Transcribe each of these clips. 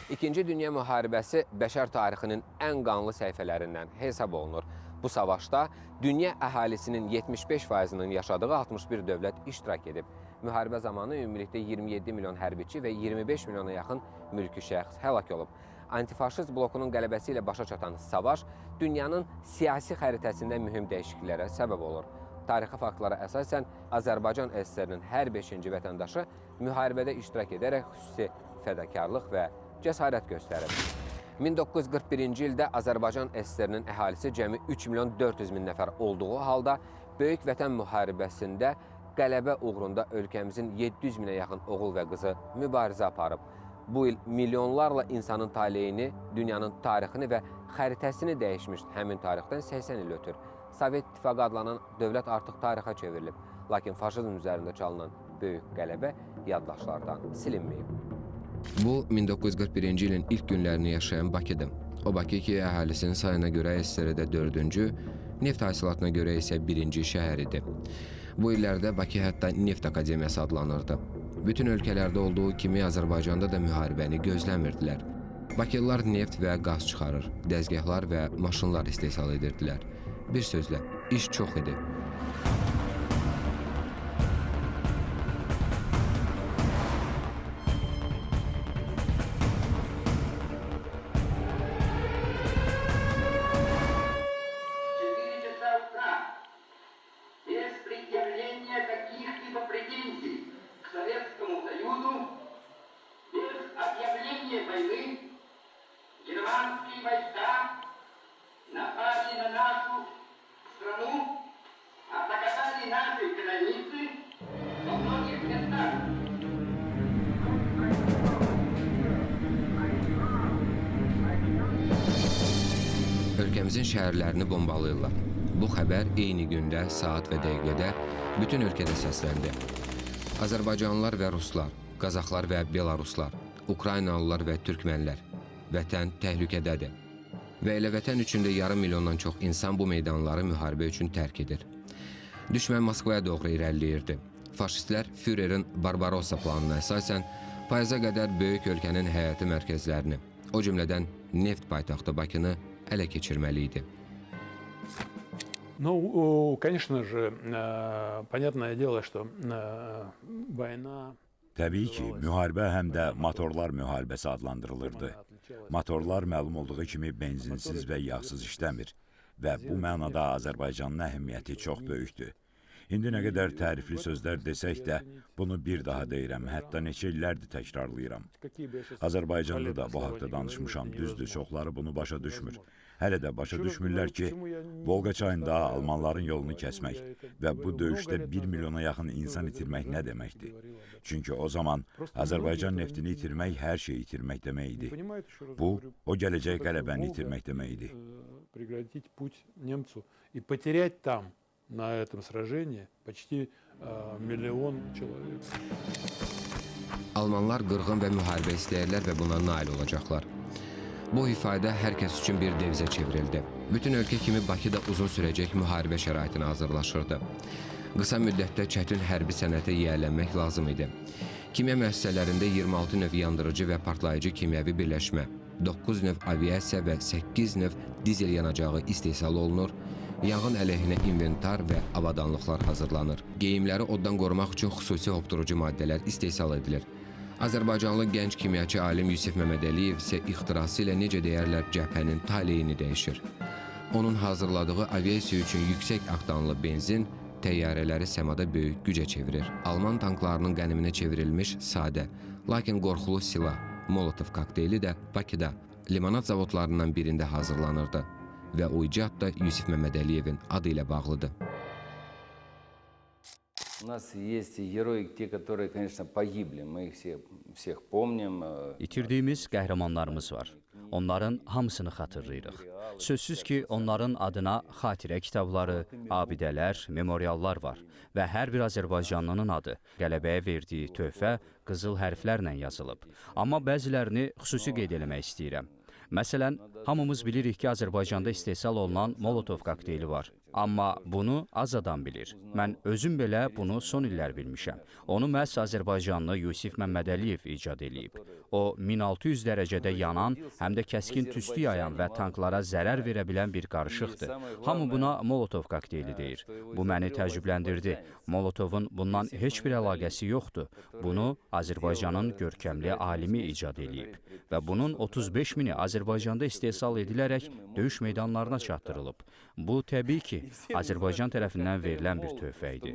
İkinci Dünya müharibəsi bəşər tarixinin ən qanlı səhifələrindən hesab olunur. Bu savaşda dünya əhalisinin 75%-nin yaşadığı 61 dövlət iştirak edib. Müharibə zamanı ümumilikdə 27 milyon hərbiçi və 25 milyona yaxın mülki şəxs həlak olub. Antifaşist blokunun qələbəsi ilə başa çatan savaş dünyanın siyasi xəritəsində mühüm dəyişikliklərə səbəb olur. Tarixi faktlara əsasən Azərbaycan SSR-nin hər 5-ci vətəndaşı müharibədə iştirak edərək xüsusi fədakarlıq və cəsarət göstərib. 1941-ci ildə Azərbaycan SSR-nin əhalisi cəmi 3 milyon 400 min nəfər olduğu halda Böyük Vətən müharibəsində qələbə uğrunda ölkəmizin 700 minə yaxın oğul və qızı mübarizə aparıb. Bu il milyonlarla insanın taleyini, dünyanın tarixini və xəritəsini dəyişmiş həmin tarixdən 80 il ötür. Sovet İttifaqı adlanan dövlət artıq tarixə çevrilib, lakin faşizm üzərində çalınan böyük qələbə yaddaşlardan silinməyib. Bu, 1941-ci ilin ilk günlərini yaşayan Bakıdır. O Bakı ki, əhalisinin sayına görə SSR-də 4-cü, neft hasilatına görə isə 1-ci şəhəridir. Bu illərdə Bakı hətta Neft Akademiyası adlanırdı. Bütün ölkələrdə olduğu kimi Azərbaycanda da müharibəni gözləmirdilər. Bakılılar neft və qaz çıxarır, dəzgahlar və maşınlar istehsal edirdilər. Bir sözlə, iş çox idi. Германские войска напали на нашу страну, атаковали наши границы во многих местах. Ölkəmizin şəhərlərini bombalayırlar. Bu xəbər eyni gündə, saat və dəqiqədə bütün ölkədə səsləndi. Azərbaycanlılar və ruslar, Qazaxlar və Belaruslar, Ukraynalılar və Türkmənlər. Vətən təhlükədədir. Və elə vətən üçün də yarım milyondan çox insan bu meydanları müharibə üçün tərk edir. Düşmən Moskvaya doğru irəliləyirdi. Faşistlər Führerin Barbarossa planına əsasən payaza qədər böyük ölkənin həyati mərkəzlərini, o cümlədən neft paytaxtı Bakını ələ keçirməli idi. Ну, конечно же, понятное дело, что война... Təbii ki, müharibə həm də motorlar müharibəsi adlandırılırdı. Motorlar məlum olduğu kimi benzinsiz və yağsız işləmir və bu mənada Azərbaycanın əhəmiyyəti çox böyükdür. İndi nə qədər tərifli sözlər desək də, bunu bir daha deyirəm, hətta neçə illərdir təkrarlayıram. Azərbaycanlı da bu haqda danışmışam, düzdür, çoxları bunu başa düşmür. Hələ də başa düşmürlər ki, Volqa çayında almanların yolunu kəsmək və bu döyüşdə 1 milyona yaxın insan itirmək nə deməkdir? Çünki o zaman Azərbaycan neftini itirmək hər şeyi itirmək demək idi. Bu, o gələcək qələbəni itirmək demək idi. На этом сражении почти миллион человек. Almanlar qırğın və müharibə istəyirlər və buna nail olacaqlar. Bu ifadə hər kəs üçün bir devizə çevrildi. Bütün ölkə kimi Bakıda uzun sürəcək müharibə şəraitinə hazırlaşırdı. Qısa müddətdə çətin hərbi sənətə yiyələnmək lazım idi. Kimya müəssisələrində 26 növ yandırıcı və partlayıcı kimyəvi birləşmə, 9 növ aviasiya və 8 növ dizel yanacağı istehsal olunur, yanğın əleyhinə inventar və avadanlıqlar hazırlanır. Geyimləri oddan qorumaq üçün xüsusi hopdurucu maddələr istehsal edilir. Azərbaycanlı gənc kimyaçı alim Yusif Məmmədəliyev isə ixtirası ilə necə deyərlər cəbhənin taleyini dəyişir. Onun hazırladığı aviasiya üçün yüksək aktanlı benzin təyyarələri səmada böyük gücə çevirir. Alman tanklarının qəniminə çevrilmiş sadə, lakin qorxulu silah, Molotov kokteyli də Bakıda limonad zavodlarından birində hazırlanırdı. Və o icad da Yusif Məmmədəliyevin adı ilə bağlıdır. У нас есть герои, те, которые, конечно, погибли. Мы их всех помним. İtirdiyimiz qəhrəmanlarımız var. Onların hamısını xatırlayırıq. Sözsüz ki, onların adına xatirə kitabları, abidələr, memoriallar var və hər bir Azərbaycanlının adı qələbəyə verdiyi töhfə qızıl hərflərlə yazılıb. Amma bəzilərini xüsusi qeyd eləmək istəyirəm. Məsələn, hamımız bilirik ki, Azərbaycanda istehsal olunan Molotov kokteyli var. Amma bunu az adam bilir. Mən özüm belə bunu son illər bilmişəm. Onu məhz Azərbaycanlı Yusif Məmmədəliyev icad edib. O 1600 dərəcədə yanan, həm də kəskin tüstü yayan və tanklara zərər verə bilən bir qarışıqdır. Hamı buna Molotov kokteyli deyir. Bu məni təəccübləndirdi. Molotovun bundan heç bir əlaqəsi yoxdur. Bunu Azərbaycanın görkəmli alimi icad edib və bunun 35 mini Azərbaycanda istehsal edilərək döyüş meydanlarına çatdırılıb. Bu, təbii ki, Azərbaycan tərəfindən verilən bir töhfə idi.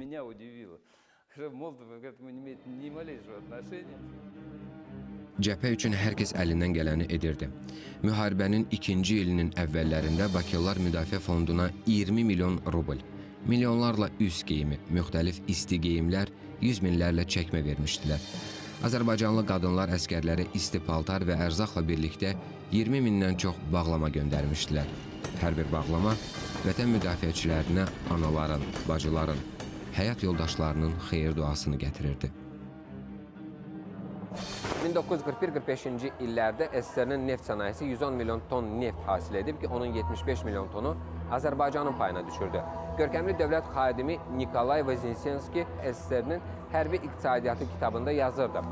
Cəbhə üçün hər kəs əlindən gələni edirdi. Müharibənin ikinci ilinin əvvəllərində Bakılılar Müdafiə Fonduna 20 milyon rubl, milyonlarla üst geyimi, müxtəlif isti geyimlər, 100 minlərlə çəkmə vermişdilər. Azərbaycanlı qadınlar əskərlərə isti paltar və ərzaqla birlikdə 20 mindən çox bağlama göndərmişdilər. Hər bir bağlama vətən müdafiəçilərinə anaların, bacıların, həyat yoldaşlarının xeyir duasını gətirirdi. 1941-45-ci illərdə SSR-nin neft sənayesi 110 milyon ton neft hasil edib ki, onun 75 milyon tonu Azərbaycanın payına düşürdü. Görkəmli dövlət xadimi Nikolay Vozinsenski SSR-nin hərbi iqtisadiyyatı kitabında yazırdı.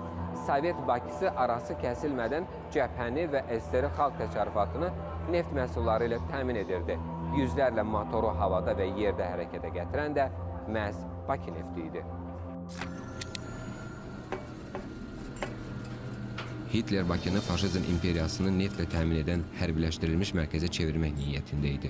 Sovet Bakısı arası kəsilmədən cəbhəni və SSR xalq təsərrüfatını neft məhsulları ilə təmin edirdi. Yüzlərlə motoru havada və yerdə hərəkətə gətirən də məhz Bakı nefti idi. Hitler Bakını faşizm imperiyasını neftlə təmin edən hərbiləşdirilmiş mərkəzə çevirmək niyyətində idi.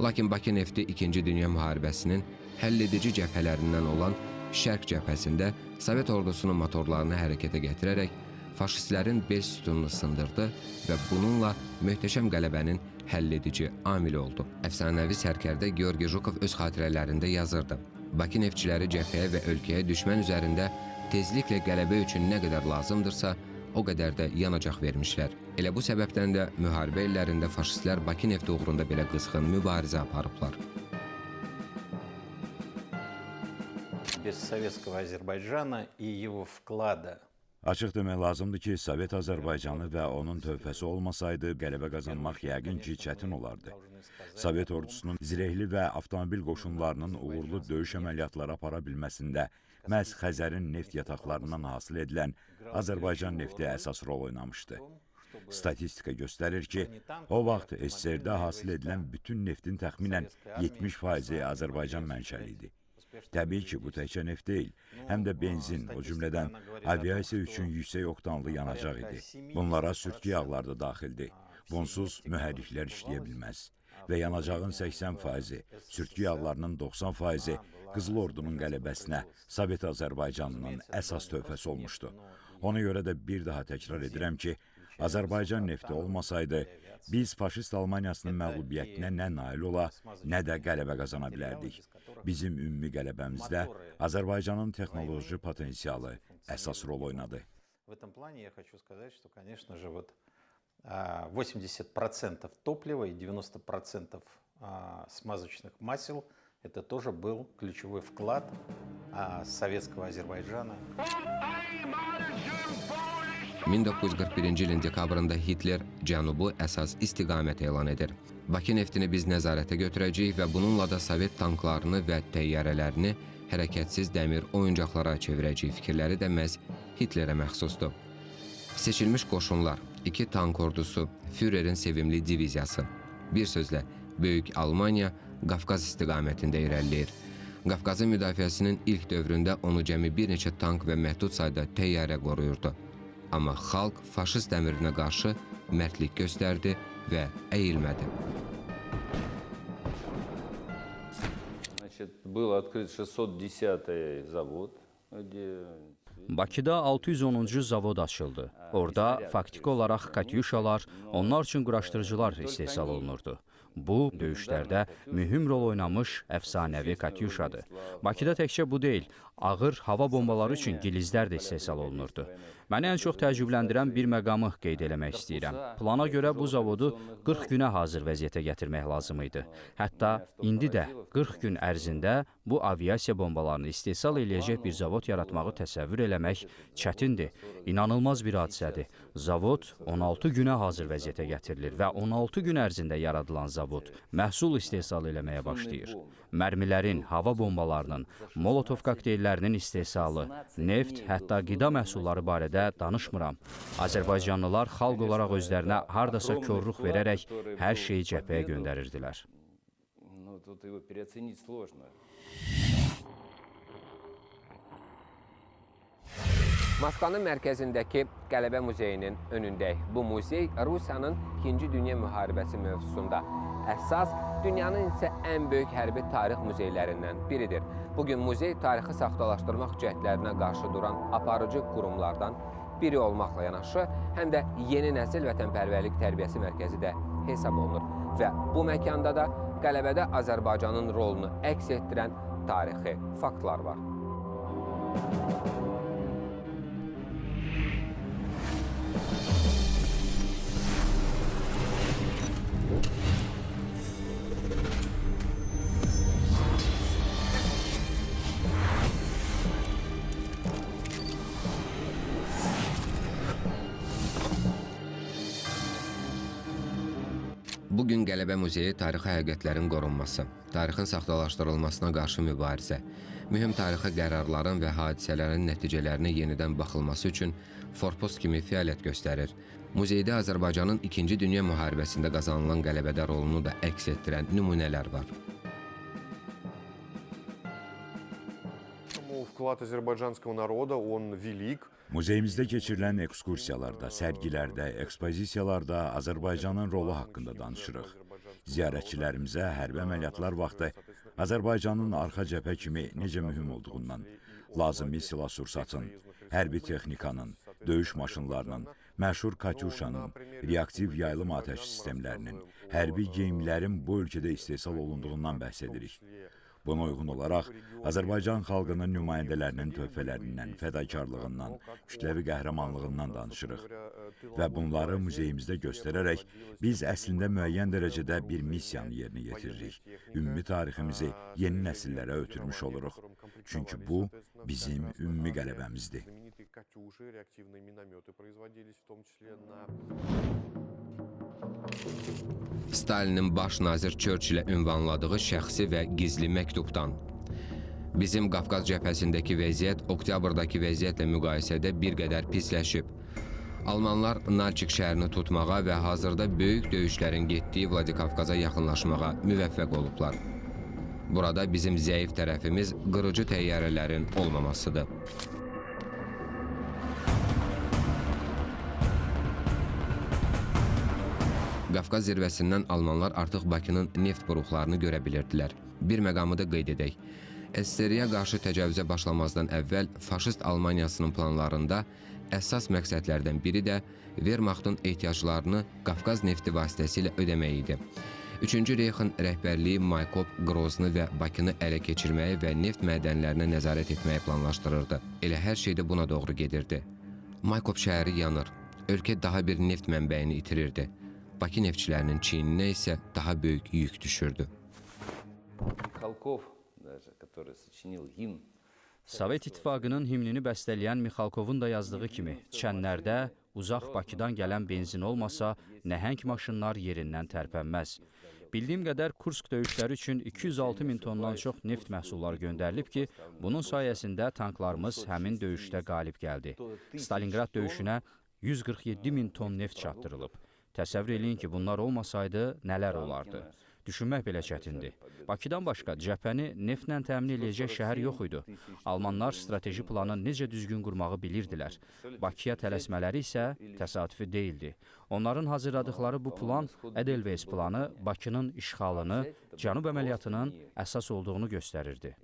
Lakin Bakı nefti 2-ci Dünya müharibəsinin həlledici cəbhələrindən olan Şərq cəbhəsində Sovet ordusunun motorlarını hərəkətə gətirərək faşistlərin bel sütununu sındırdı və bununla möhtəşəm qələbənin həlledici amili oldu. Əfsanəvi sərkərdə Georgi Jukov öz xatirələrində yazırdı. Bakı neftçiləri cəbhəyə və ölkəyə düşmən üzərində tezliklə qələbə üçün nə qədər lazımdırsa, o qədər də yanacaq vermişlər. Elə bu səbəbdən də müharibə illərində faşistlər Bakı nefti uğrunda belə qızğın mübarizə aparıblar. Без советского Азербайджана и его вклада. Açıq demək lazımdır ki, Sovet Azərbaycanı və onun töhfəsi olmasaydı, qələbə qazanmaq yəqin ki, çətin olardı. Sovet ordusunun zirehli və avtomobil qoşunlarının uğurlu döyüş əməliyyatları apara bilməsində məhz Xəzərin neft yataqlarından hasil edilən Azərbaycan nefti əsas rol oynamışdı. Statistika göstərir ki, o vaxt SSR-də hasil edilən bütün neftin təxminən 70% Azərbaycan mənşəli idi. Təbii ki, bu təkcə neft deyil, həm də benzin, o cümlədən aviasiya üçün yüksək oktanlı yanacaq idi. Bunlara sürtgü yağlar da daxildir. Bunsuz mühərriklər işləyə bilməz. Və yanacağın 80%, sürtgü yağlarının 90%, Qızıl Ordunun qələbəsinə Sovet Azərbaycanının əsas töhfəsi olmuşdu. Ona görə də bir daha təkrar edirəm ki, Azərbaycan nefti olmasaydı, biz faşist Almaniyasının məğlubiyyətinə nə nail ola, nə də qələbə qazana bilərdik. Bizim ümumi qələbəmizdə Azərbaycanın texnoloji potensialı əsas rol oynadı. В этом плане я хочу сказать, что, конечно же, 80% топлива и 90% смазочных масел – это тоже был ключевой вклад советского Azərbaycana. 1941-ci ilin dekabrında Hitler Cənubu əsas istiqamət elan edir. Bakı neftini biz nəzarətə götürəcəyik və bununla da Sovet tanklarını və təyyarələrini hərəkətsiz dəmir oyuncaqlara çevirəcəyik fikirləri də məhz Hitlerə məxsusdur. Seçilmiş qoşunlar, 2 tank ordusu, Führerin sevimli diviziyası. Bir sözlə, Böyük Almaniya Qafqaz istiqamətində irəliləyir. Qafqazın müdafiəsinin ilk dövründə onu cəmi bir neçə tank və məhdud sayda təyyarə qoruyurdu. Amma xalq faşist əmrinə qarşı mərdlik göstərdi və əyilmədi. Был открыт 610-й завод, Bakıda 610-cu zavod açıldı. Orada faktiki olaraq katyuşalar, onlar üçün quraşdırıcılar istehsal olunurdu. Bu, döyüşlərdə mühüm rol oynamış əfsanəvi katyuşadır. Bakıda təkcə bu deyil, Ağır hava bombaları üçün gilizlər də istehsal olunurdu. Məni ən çox təəccübləndirən bir məqamı qeyd eləmək istəyirəm. Plana görə bu zavodu 40 günə hazır vəziyyətə gətirmək lazım idi. Hətta indi də 40 gün ərzində bu aviasiya bombalarını istehsal eləyəcək bir zavod yaratmağı təsəvvür eləmək çətindir. İnanılmaz bir hadisədir. Zavod 16 günə hazır vəziyyətə gətirilir və 16 gün ərzində yaradılan zavod məhsul istehsal eləməyə başlayır. Mərmilərin, hava bombalarının, molotov kokteyllərinin istehsalı, neft, hətta qida məhsulları barədə danışmıram. Azərbaycanlılar xalq olaraq özlərinə hardasa korluq verərək hər şeyi cəbhəyə göndərirdilər. Moskvanın mərkəzindəki Qələbə muzeyinin önündəyik. Bu muzey Rusiyanın 2-ci Dünya müharibəsi mövzusunda əsas, dünyanın isə ən böyük hərbi tarix muzeylərindən biridir. Bugün muzey tarixi saxtalaşdırmaq cəhdlərinə qarşı duran aparıcı qurumlardan biri olmaqla yanaşı, həm də yeni nəsil vətənpərvərlik tərbiyəsi mərkəzi də hesab olunur. Və bu məkanda da qələbədə Azərbaycanın rolunu əks etdirən tarixi faktlar var. Bugün Qələbə Muzeyi tarixi həqiqətlərin qorunması, tarixin saxtalaşdırılmasına qarşı mübarizə, mühüm tarixi qərarların və hadisələrin nəticələrinə yenidən baxılması üçün forpost kimi fəaliyyət göstərir. Muzeydə Azərbaycanın 2-ci Dünya müharibəsində qazanılan qələbədə rolunu da əks etdirən nümunələr var. Вклад азербайджанского народа, он велик. Muzeyimizdə keçirilən ekskursiyalarda, sərgilərdə, ekspozisiyalarda Azərbaycanın rolu haqqında danışırıq. Ziyarətçilərimizə hərbi əməliyyatlar vaxtı Azərbaycanın arxa cəbhə kimi necə mühüm olduğundan, lazımi silah-sursatın, hərbi texnikanın, döyüş maşınlarının, məşhur Katyuşanın, reaktiv yaylım atəş sistemlərinin, hərbi geyimlərin bu ölkədə istehsal olunduğundan bəhs edirik. Buna uyğun olaraq Azərbaycan xalqının nümayəndələrinin töhfələrindən, fədakarlığından, kütləvi qəhrəmanlığından danışırıq. Və bunları muzeyimizdə göstərərək biz əslində müəyyən dərəcədə bir missiyanı yerinə yetiririk. Ümumi tariximizi yeni nəsillərə ötürmüş oluruq. Çünki bu bizim ümumi qələbəmizdir. Stalinin baş nazir Churchillə ünvanladığı şəxsi və gizli məktubdan. Bizim Qafqaz cəbhəsindəki vəziyyət oktyabrdakı vəziyyətlə müqayisədə bir qədər pisləşib. Almanlar Nalçik şəhərini tutmağa və hazırda böyük döyüşlərin getdiyi Vladikavkaza yaxınlaşmağa müvəffəq olublar. Burada bizim zəif tərəfimiz qırıcı təyyarələrin olmamasıdır. Qafqaz zirvəsindən Almanlar artıq Bakının neft buruqlarını görə bilirdilər. Bir məqamı da qeyd edək. SSR-yə qarşı təcavüzə başlamazdan əvvəl faşist Almaniyasının planlarında əsas məqsədlərdən biri də Wehrmachtın ehtiyaclarını Qafqaz nefti vasitəsilə ödəmək idi. 3-cü Reyxin rəhbərliyi Maykop, Qrozny və Bakını ələ keçirməyi və neft mədənlərinə nəzarət etməyi planlaşdırırdı. Elə hər şey də buna doğru gedirdi. Maykop şəhəri yanır. Ölkə daha bir neft mənbəyini itirirdi. Bakı neftçilərinin çiyninə isə daha böyük yük düşürdü. Sovet İttifaqının himnini bəstələyən Mixalkovun da yazdığı kimi, çənlərdə uzaq Bakıdan gələn benzin olmasa, nəhəng maşınlar yerindən tərpənməz. Bildiyim qədər Kursk döyüşləri üçün 206 min tondan çox neft məhsulları göndərilib ki, bunun sayəsində tanklarımız həmin döyüşdə qalib gəldi. Stalingrad döyüşünə 147 min ton neft çatdırılıb. Təsəvvür eləyin ki, bunlar olmasaydı nələr olardı? Düşünmək belə çətindir. Bakıdan başqa cəbhəni neftlə təmin edəcək şəhər yox idi. Almanlar strateji planı necə düzgün qurmağı bilirdilər. Bakıya tələsmələri isə təsadüfi deyildi. Onların hazırladıkları bu plan, Edelweiss planı, Bakının işğalını, Cənub əməliyyatının əsas olduğunu göstərirdi.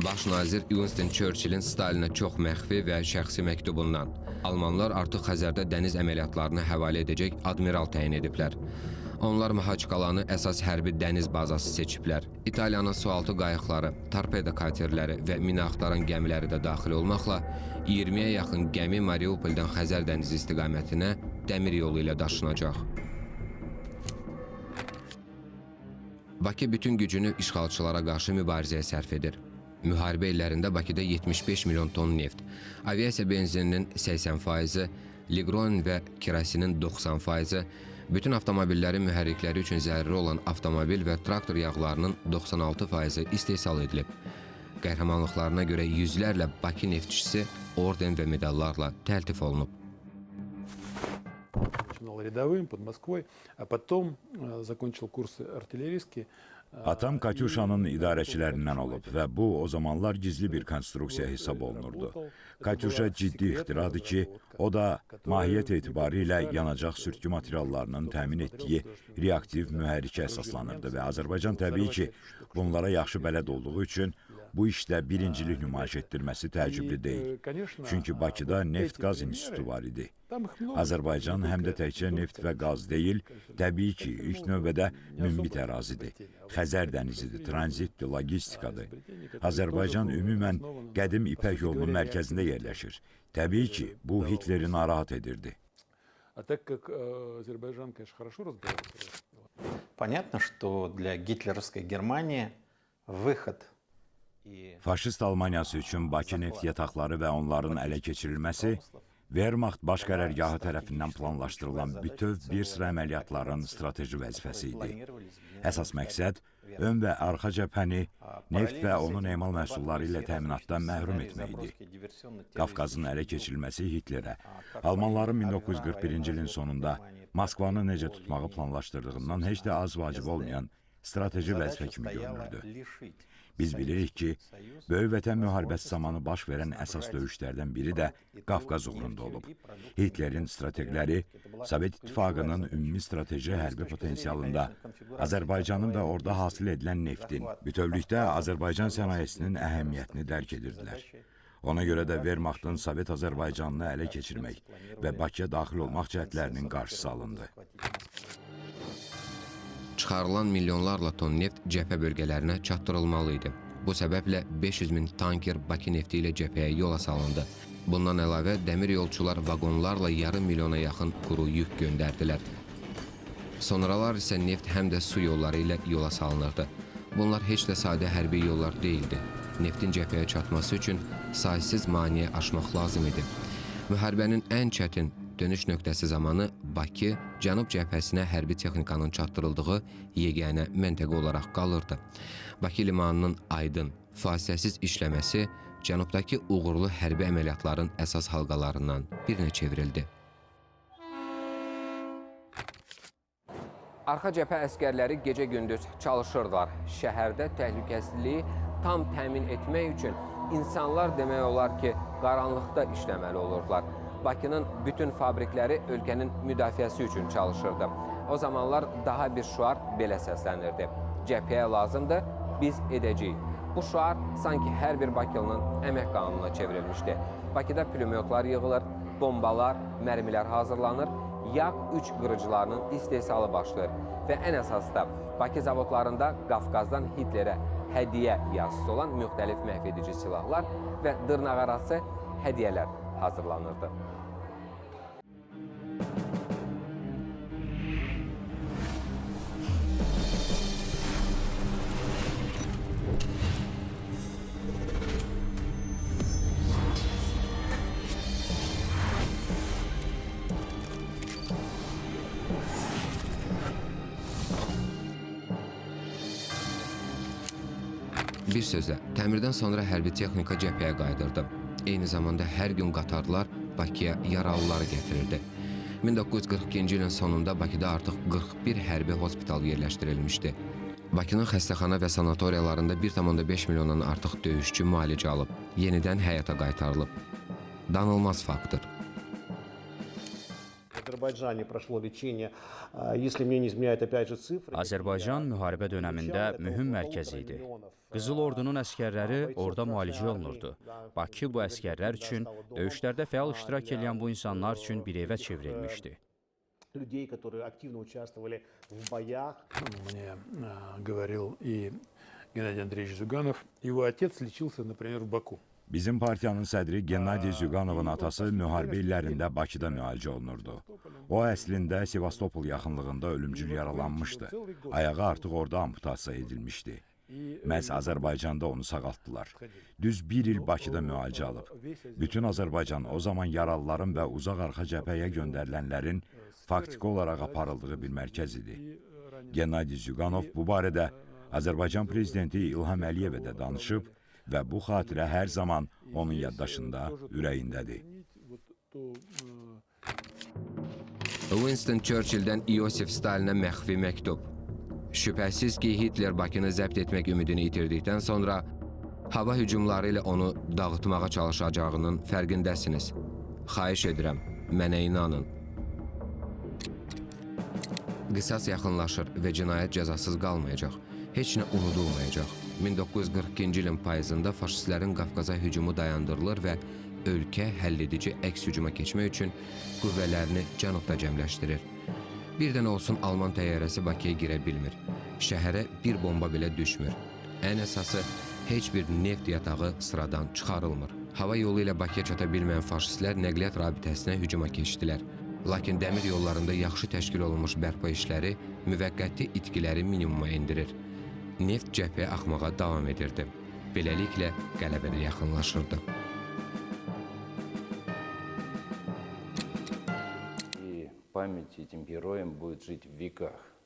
Baş nazir Winston Churchillin Stalinə çox məxfi və şəxsi məktubundan Almanlar artıq Xəzərdə dəniz əməliyyatlarını həvalə edəcək admiral təyin ediblər. Onlar Mahaçqalanı əsas hərbi dəniz bazası seçiblər. İtaliyanın sualtı qayıqları, torpeda katerləri və mina axtaran gəmiləri də daxil olmaqla 20-yə yaxın gəmi Mariupoldan Xəzər dənizi istiqamətinə dəmir yolu ilə daşınacaq. Bakı bütün gücünü işğalçılara qarşı mübarizəyə sərf edir. Müharibə illərində Bakıda 75 milyon ton neft, aviasiya benzininin 80%, liqron və kerosinin 90%, bütün avtomobillərin mühərrikləri üçün zəruri olan avtomobil və traktor yağlarının 96% istehsal edilib. Qəhrəmanlıqlarına görə yüzlərlə Bakı neftçisi orden və medallarla təltif olunub. Начинал рядовым под Москвой, а потом закончил курсы артиллерийские. Atam Katyuşanın idarəçilərindən olub və bu o zamanlar gizli bir konstruksiya hesab olunurdu. Katyuşa ciddi ixtiradır ki, o da mahiyyət etibarilə yanacaq sürtkü materiallarının təmin etdiyi reaktiv mühərrikə əsaslanırdı və Azərbaycan təbii ki, bunlara yaxşı bələd olduğu üçün bu işdə birincilik nümayiş etdirməsi təəccüblü deyil. Çünki Bakıda Neft-Qaz İnstitutu var idi. Azərbaycan həm də təkcə neft və qaz deyil, təbii ki, ilk növbədə mümbit ərazidir. Xəzər dənizidir, tranzitdir, logistikadır. Azərbaycan ümumən qədim İpək yolunun mərkəzində yerləşir. Təbii ki, bu Hitleri narahat edirdi. Понятно, что для гитлеровской Германии выход Faşist Almaniyası üçün Bakı neft yataqları və onların ələ keçirilməsi Wehrmacht baş qərargahı tərəfindən planlaşdırılan bütöv bir sıra əməliyyatların strateji vəzifəsi idi. Əsas məqsəd ön və arxa cəbhəni neft və onun emal məhsulları ilə təminatdan məhrum etmək idi. Qafqazın ələ keçirilməsi Hitlerə, Almanların 1941-ci ilin sonunda Moskvanı necə tutmağı planlaşdırdığından heç də az vacib olmayan strateji vəzifə kimi görünürdü. Biz bilirik ki, Böyük Vətən müharibəsi zamanı baş verən əsas döyüşlərdən biri də Qafqaz uğrunda olub. Hitlerin strateqləri Sovet İttifaqının ümumi strateji hərbi potensialında Azərbaycanın və orada hasil edilən neftin bütövlükdə Azərbaycan sənayesinin əhəmiyyətini dərk edirdilər. Ona görə də Wehrmachtın Sovet Azərbaycanını ələ keçirmək və Bakıya daxil olmaq cəhdlərinin qarşısı alındı. Çıxarılan milyonlarla ton neft cəbhə bölgələrinə çatdırılmalı idi. Bu səbəblə 500 min tanker Bakı nefti ilə cəbhəyə yola salındı. Bundan əlavə dəmir yolçular vaqonlarla yarım milyona yaxın quru yük göndərdilər. Sonralar isə neft həm də su yolları ilə yola salınırdı. Bunlar heç də sadə hərbi yollar deyildi. Neftin cəbhəyə çatması üçün saysız maneə aşmaq lazım idi. Müharibənin ən çətin dönüş nöqtəsi zamanı Bakı Cənub cəbhəsinə hərbi texnikanın çatdırıldığı yeganə məntəqə olaraq qalırdı. Bakı limanının aydın, fasiləsiz işləməsi Cənubdakı uğurlu hərbi əməliyyatların əsas halqalarından birinə çevrildi. Arxa cəbhə əskərləri gecə-gündüz çalışırlar. Şəhərdə təhlükəsizliyi tam təmin etmək üçün insanlar demək olar ki, qaranlıqda işləməli olurlar. Bakının bütün fabrikləri ölkənin müdafiəsi üçün çalışırdı. O zamanlar daha bir şüar belə səslənirdi. Cəbhəyə lazımdır, biz edəcəyik. Bu şüar sanki hər bir Bakılının əmək qanununa çevrilmişdi. Bakıda pulemyotlar yığılır, bombalar, mərmilər hazırlanır, Yak-3 qırıcılarının istehsalı başlayır və ən əsası da Bakı zavodlarında Qafqazdan Hitlerə hədiyyə yazısı olan müxtəlif məhv edici silahlar və dırnaqarası hədiyyələr hazırlanırdı. Bir sözlə, təmirdən sonra hərbi texnika cəbhəyə qayıdırdı. Eyni zamanda hər gün qatarlar Bakıya yaralıları gətirirdi. 1942-ci ilin sonunda Bakıda artıq 41 hərbi hospital yerləşdirilmişdi. Bakının xəstəxana və sanatoriyalarında 1,5 milyondan artıq döyüşçü müalicə alıb, yenidən həyata qaytarılıb. Danılmaz faktdır. Azərbaycan müharibə dönəmində mühüm mərkəz idi. Qızıl Ordunun əskərləri orada müalicə olunurdu. Bakı bu əskərlər üçün, döyüşlərdə fəal iştirak edən bu insanlar üçün bir evə çevrilmişdi. людей, которые активно участвовали в боях. Мне говорил и Геннадий Андреевич Зюганов. Его отец лечился, например, в Баку. Bizim partiyanın sədri Gennadiy Züqanovun atası müharibə illərində Bakıda müalicə olunurdu. O əslində Sevastopol yaxınlığında ölümcül yaralanmışdı. Ayağı artıq orada amputasiya edilmişdi. Məhz Azərbaycanda onu sağaltdılar. Düz bir il Bakıda müalicə alıb. Bütün Azərbaycan o zaman yaralıların və uzaq arxa cəbhəyə göndərilənlərin faktiki olaraq aparıldığı bir mərkəz idi. Gennadiy Züqanov bu barədə Azərbaycan prezidenti İlham Əliyevə də danışıb və bu xatirə hər zaman onun yaddaşında, ürəyindədir. Winston Churchilldən Iosif Stalinə məxfi məktub. Şübhəsiz ki, Hitler Bakını zəbt etmək ümidini itirdikdən sonra hava hücumları ilə onu dağıtmağa çalışacağının fərqindəsiniz. Xahiş edirəm, mənə inanın. Qisas yaxınlaşır və cinayət cəzasız qalmayacaq. Heç nə unudulmayacaq. 1942-ci ilin payızında faşistlərin Qafqaza hücumu dayandırılır və ölkə həlledici əks hücuma keçmək üçün qüvvələrini cənubda cəmləşdirir. Birdən olsun Alman təyyarəsi Bakıya girə bilmir. Şəhərə bir bomba belə düşmür. Ən əsası, heç bir neft yatağı sıradan çıxarılmır. Hava yolu ilə Bakıya çata bilməyən faşistlər nəqliyyat rabitəsinə hücuma keçdilər. Lakin dəmir yollarında yaxşı təşkil olunmuş bərpa işləri müvəqqəti itkiləri minimuma endirir. Neft cəbhəyə axmağa davam edirdi. Beləliklə, qələbə də yaxınlaşırdı.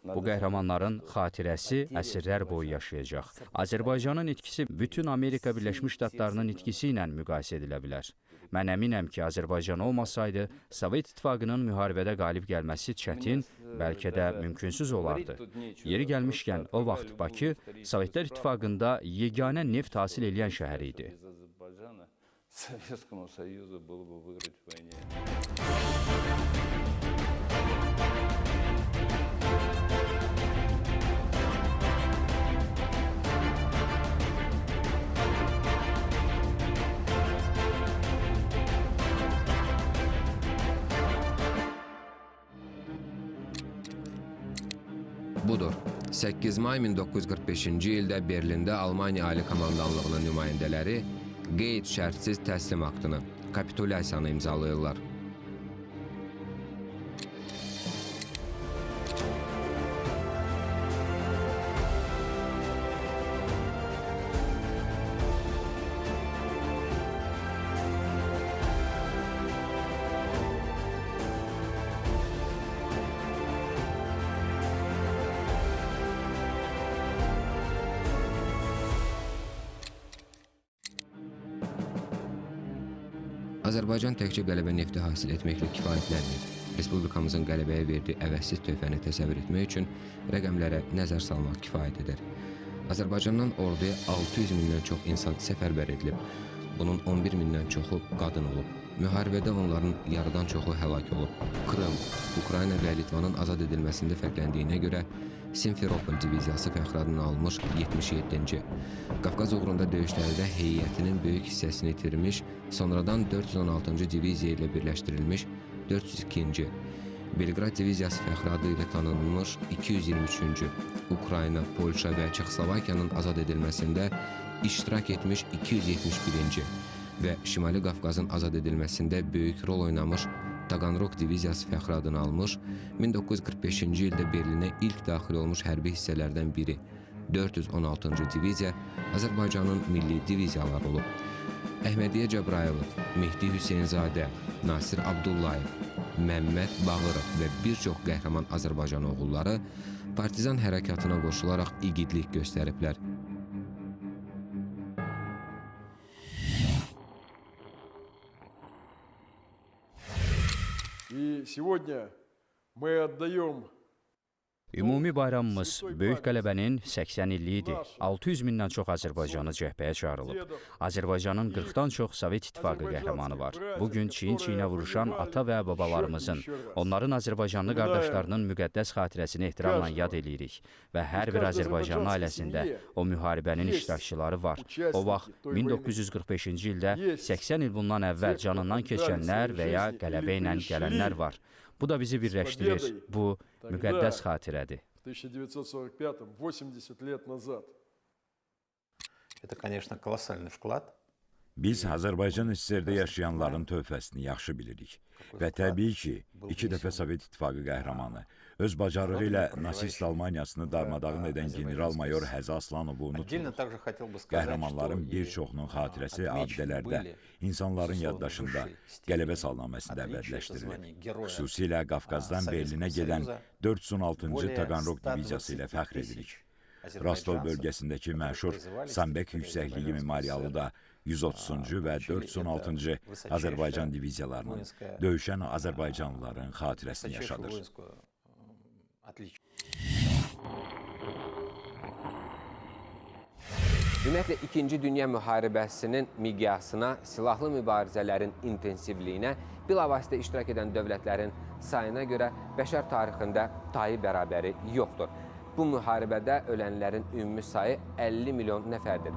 Bu qəhrəmanların xatirəsi əsrlər boyu yaşayacaq. Azərbaycanın itkisi bütün Amerika Birləşmiş Ştatlarının itkisi ilə müqayisə edilə bilər. Mən əminəm ki, Azərbaycan olmasaydı, Sovet İttifaqının müharibədə qalib gəlməsi çətin, bəlkə də mümkünsüz olardı. Yeri gəlmişkən, o vaxt Bakı Sovetlər İttifaqında yeganə neft hasil edən şəhər idi. Budur. 8 may 1945-ci ildə Berlində Almaniya Ali Komandanlığının nümayəndələri qeyd-şərtsiz təslim aktını, kapitulyasiyanı imzalayırlar. Azərbaycan təkcə qələbə nefti hasil etməklə kifayətlənmir. Respublikamızın qələbəyə verdiyi əvəzsiz töhfəni təsəvvür etmək üçün rəqəmlərə nəzər salmaq kifayət edir. Azərbaycandan orduya 600 mindən çox insan səfərbər edilib. Bunun 11 mindən çoxu qadın olub. Müharibədə onların yarıdan çoxu həlak olub. Krım, Ukrayna və Litvanın azad edilməsində fərqləndiyinə görə Simferopol diviziyası fəxri adını almış 77-ci. Qafqaz uğrunda döyüşlərdə heyətinin böyük hissəsini itirmiş, sonradan 416-cı diviziya ilə birləşdirilmiş 402-ci. Belqrad diviziyası fəxri adı ilə tanınmış 223-cü. Ukrayna, Polşa və Çexoslovakiyanın azad edilməsində iştirak etmiş 271-ci və Şimali Qafqazın azad edilməsində böyük rol oynamış Taganrog diviziyası fəxri adını almış, 1945-ci ildə Berlinə ilk daxil olmuş hərbi hissələrdən biri 416-cı diviziya Azərbaycanın milli diviziyaları olub. Əhmədiyyə Cəbrayılov, Mehdi Hüseynzadə, Nasir Abdullayev, Məmməd Bağırov və bir çox qəhrəman Azərbaycan oğulları partizan hərəkatına qoşularaq igidlik göstəriblər. И сегодня мы отдаем Ümumi bayramımız böyük qələbənin 80 illiyidir. 600 mindən çox Azərbaycanlı cəbhəyə çağırılıb. Azərbaycanın 40-dan çox Sovet İttifaqı qəhrəmanı var. Bugün çiyin-çiyinə vuruşan ata və babalarımızın, onların Azərbaycanlı qardaşlarının müqəddəs xatirəsini ehtiramla yad eləyirik və hər bir Azərbaycanlı ailəsində o müharibənin iştirakçıları var. O vaxt 1945-ci ildə 80 il bundan əvvəl canından keçənlər və ya qələbə ilə gələnlər var. Bu da bizi birləşdirir. Bu müqəddəs xatirədir. В 1945-м, 80 лет назад. Это, конечно, колоссальный вклад. Biz Azərbaycan SSR-də yaşayanların tövhəsini yaxşı bilirik və təbii ki, 2 dəfə Sovet İttifaqı qəhrəmanı, öz bacarığı ilə nasist Almaniyasını darmadağın edən general-mayor Həzi Aslanovu unutmur. Qəhrəmanların bir çoxunun xatirəsi abidələrdə, insanların yaddaşında, qələbə salnaməsində əbədiləşdirilir. Xüsusilə Qafqazdan Berlinə gedən 416-cı Taganrog diviziyası ilə fəxr edirik. Rostov bölgəsindəki məşhur Sambek yüksəkliyi memorialı da 130-cu və 416-cı Azərbaycan diviziyalarının döyüşən Azərbaycanlıların xatirəsini yaşadır. Ümumiyyətlə, 2-ci Dünya müharibəsinin miqyasına, silahlı mübarizələrin intensivliyinə, bilavasitə iştirak edən dövlətlərin sayına görə bəşər tarixində tayı bərabəri yoxdur. Bu müharibədə ölənlərin ümumi sayı 50 milyon nəfərdir.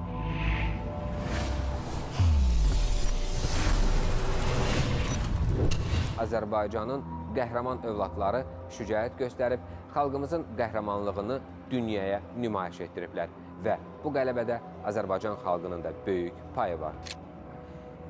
Azərbaycanın qəhrəman övladları şücaət göstərib, xalqımızın qəhrəmanlığını dünyaya nümayiş etdiriblər və bu qələbədə Azərbaycan xalqının da böyük payı var.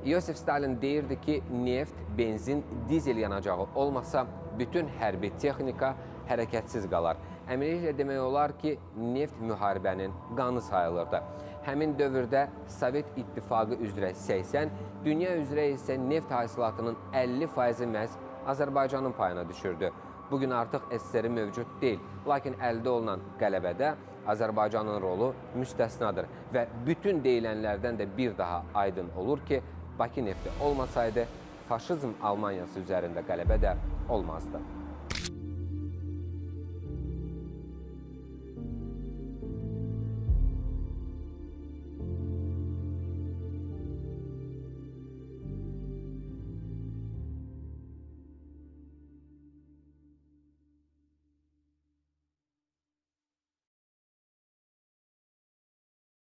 Yosif Stalin deyirdi ki, neft, benzin, dizel yanacağı olmasa bütün hərbi texnika hərəkətsiz qalar. Əminliklə demək olar ki, neft müharibənin qanı sayılırdı. Həmin dövrdə Sovet İttifaqı üzrə 80, dünya üzrə isə neft hasilatının 50%-i məhz Azərbaycanın payına düşürdü. Bugün artıq SSR mövcud deyil, lakin əldə olunan qələbədə Azərbaycanın rolu müstəsnadır və bütün deyilənlərdən də bir daha aydın olur ki, Bakı nefti olmasaydı, faşizm Almaniyası üzərində qələbə də olmazdı.